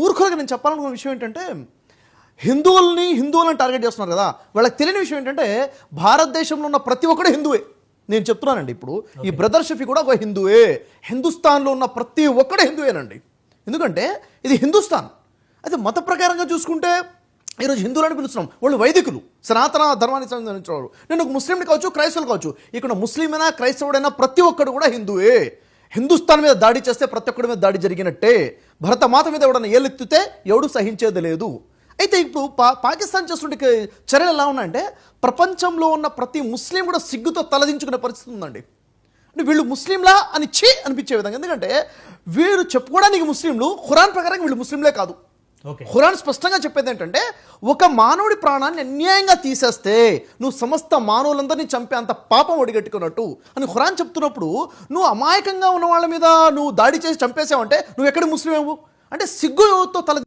మూర్ఖులుగా నేను చెప్పాలనుకున్న విషయం ఏంటంటే హిందువులను టార్గెట్ చేస్తున్నారు కదా. వాళ్ళకి తెలియని విషయం ఏంటంటే భారతదేశంలో ఉన్న ప్రతి ఒక్కడు హిందువే. నేను చెప్తున్నానండి, ఇప్పుడు ఈ బ్రదర్ షఫీ కూడా ఒక హిందువే. హిందుస్థాన్లో ఉన్న ప్రతి ఒక్కడు హిందువేనండి. ఎందుకంటే ఇది హిందుస్థాన్. అయితే మత ప్రకారంగా చూసుకుంటే ఈరోజు హిందువులని పిలుస్తున్నాం, వాళ్ళు వైదికులు, సనాతన ధర్మాన్ని సంబంధించినవారు. నేను ఒక ముస్లింని కావచ్చు, క్రైస్తవులు కావచ్చు, ఇక్కడ ముస్లిమైనా క్రైస్తవుడైనా ప్రతి ఒక్కడు కూడా హిందువే. హిందుస్థాన్ మీద దాడి చేస్తే ప్రతి ఒక్కడి మీద దాడి జరిగినట్టే. భరతమాత మీద ఎవడన్నా ఏలెత్తితే ఎవడు సహించేది లేదు. అయితే ఇప్పుడు పాకిస్తాన్ చేస్తుంటే చర్యలు ఎలా ఉన్నాయంటే ప్రపంచంలో ఉన్న ప్రతి ముస్లిం కూడా సిగ్గుతో తలదించుకునే పరిస్థితి ఉందండి. అంటే వీళ్ళు ముస్లింలా అని అనిపించే విధంగా. ఎందుకంటే వీరు చెప్పుకోవడానికి ముస్లింలు, ఖురాన్ ప్రకారం వీళ్ళు ముస్లింలే కాదు. ఖురాన్ స్పష్టంగా చెప్పేది ఏంటంటే ఒక మానవుడి ప్రాణాన్ని అన్యాయంగా తీసేస్తే నువ్వు సమస్త మానవులందరినీ చంపే అంత పాపం ఒడిగట్టుకున్నట్టు అని ఖురాన్ చెప్తున్నప్పుడు నువ్వు అమాయకంగా ఉన్న వాళ్ళ మీద నువ్వు దాడి చేసి చంపేసావంటే నువ్వు ఎక్కడి ముస్లిమేవు అంటే సిగ్గుతో తల